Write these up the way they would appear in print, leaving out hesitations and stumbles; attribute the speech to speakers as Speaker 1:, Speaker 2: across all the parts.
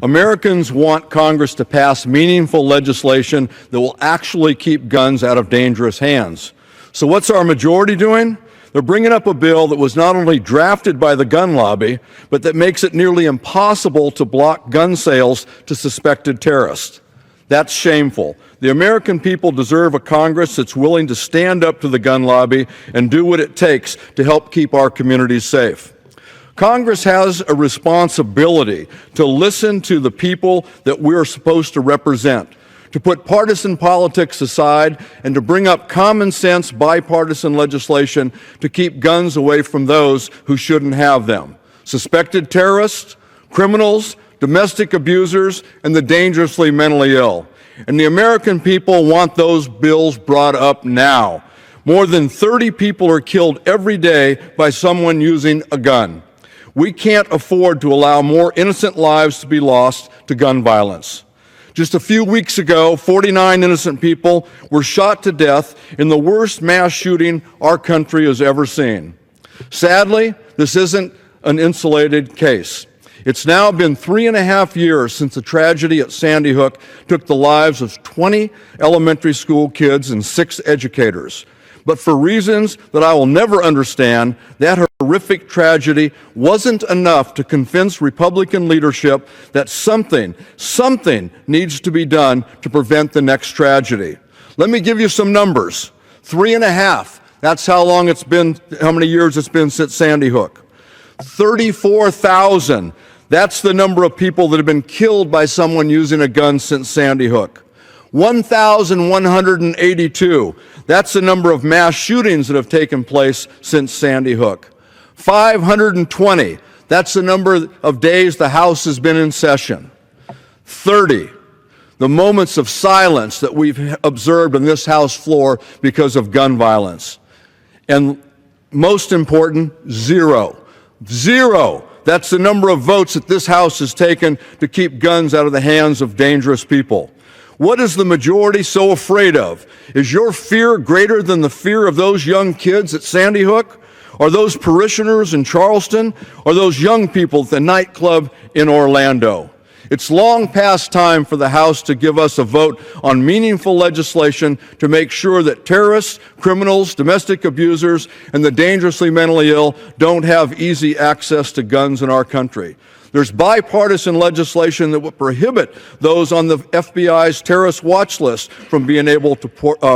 Speaker 1: Americans want Congress to pass meaningful legislation that will actually keep guns out of dangerous hands. So what's our majority doing? They're bringing up a bill that was not only drafted by the gun lobby, but that makes it nearly impossible to block gun sales to suspected terrorists. That's shameful. The American people deserve a Congress that's willing to stand up to the gun lobby and do what it takes to help keep our communities safe. Congress has a responsibility to listen to the people that we're supposed to represent, to put partisan politics aside, and to bring up common sense bipartisan legislation to keep guns away from those who shouldn't have them. Suspected terrorists, criminals, domestic abusers, and the dangerously mentally ill. And the American people want those bills brought up now. More than 30 people are killed every day by someone using a gun. We can't afford to allow more innocent lives to be lost to gun violence. Just a few weeks ago, 49 innocent people were shot to death in the worst mass shooting our country has ever seen. Sadly, this isn't an insulated case. It's now been 3.5 years since the tragedy at Sandy Hook took the lives of 20 elementary school kids and 6 educators. But for reasons that I will never understand, that horrific tragedy wasn't enough to convince Republican leadership that something needs to be done to prevent the next tragedy. Let me give you some numbers. 3.5, that's how many years it's been since Sandy Hook. 34,000, that's the number of people that have been killed by someone using a gun since Sandy Hook. 1,182. That's the number of mass shootings that have taken place since Sandy Hook. 520. That's the number of days the House has been in session. 30. The moments of silence that we've observed on this House floor because of gun violence. And most important, 0. 0. That's the number of votes that this House has taken to keep guns out of the hands of dangerous people. What is the majority so afraid of? Is your fear greater than the fear of those young kids at Sandy Hook? Or those parishioners in Charleston? Or those young people at the nightclub in Orlando? It's long past time for the House to give us a vote on meaningful legislation to make sure that terrorists, criminals, domestic abusers, and the dangerously mentally ill don't have easy access to guns in our country. There's bipartisan legislation that would prohibit those on the FBI's terrorist watch list from being able to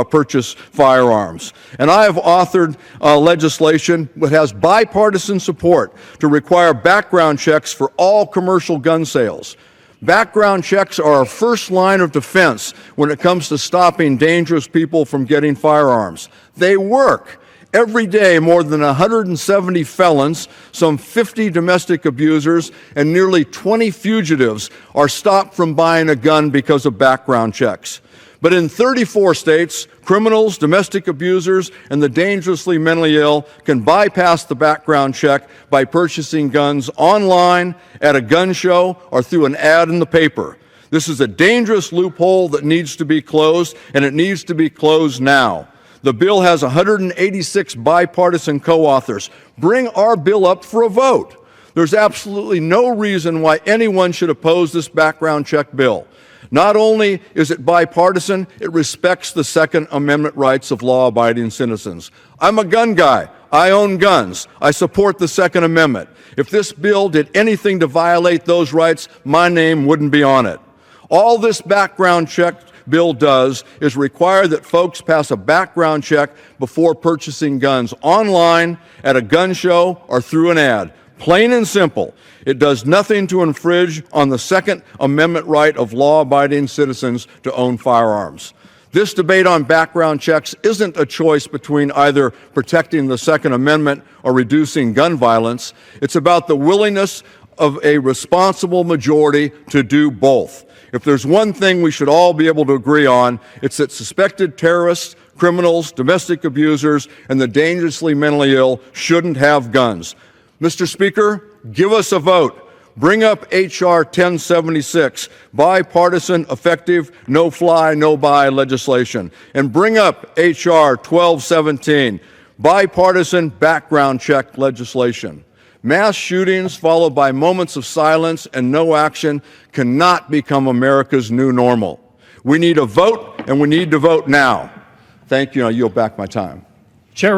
Speaker 1: purchase firearms. And I have authored legislation that has bipartisan support to require background checks for all commercial gun sales. Background checks are our first line of defense when it comes to stopping dangerous people from getting firearms. They work. Every day, more than 170 felons, some 50 domestic abusers, and nearly 20 fugitives are stopped from buying a gun because of background checks. But in 34 states, criminals, domestic abusers, and the dangerously mentally ill can bypass the background check by purchasing guns online, at a gun show, or through an ad in the paper. This is a dangerous loophole that needs to be closed, and it needs to be closed now. The bill has 186 bipartisan co-authors. Bring our bill up for a vote. There's absolutely no reason why anyone should oppose this background check bill. Not only is it bipartisan, it respects the Second Amendment rights of law-abiding citizens. I'm a gun guy. I own guns. I support the Second Amendment. If this bill did anything to violate those rights, my name wouldn't be on it. All this background check bill does is require that folks pass a background check before purchasing guns online, at a gun show, or through an ad. Plain and simple. It does nothing to infringe on the Second Amendment right of law-abiding citizens to own firearms. This debate on background checks isn't a choice between either protecting the Second Amendment or reducing gun violence. It's about the willingness of a responsible majority to do both. If there's one thing we should all be able to agree on, it's that suspected terrorists, criminals, domestic abusers, and the dangerously mentally ill shouldn't have guns. Mr. Speaker, give us a vote. Bring up H.R. 1076, bipartisan, effective, no-fly, no-buy legislation. And bring up H.R. 1217, bipartisan background check legislation. Mass shootings followed by moments of silence and no action cannot become America's new normal. We need a vote, and we need to vote now. Thank you. I yield back my time.
Speaker 2: Chair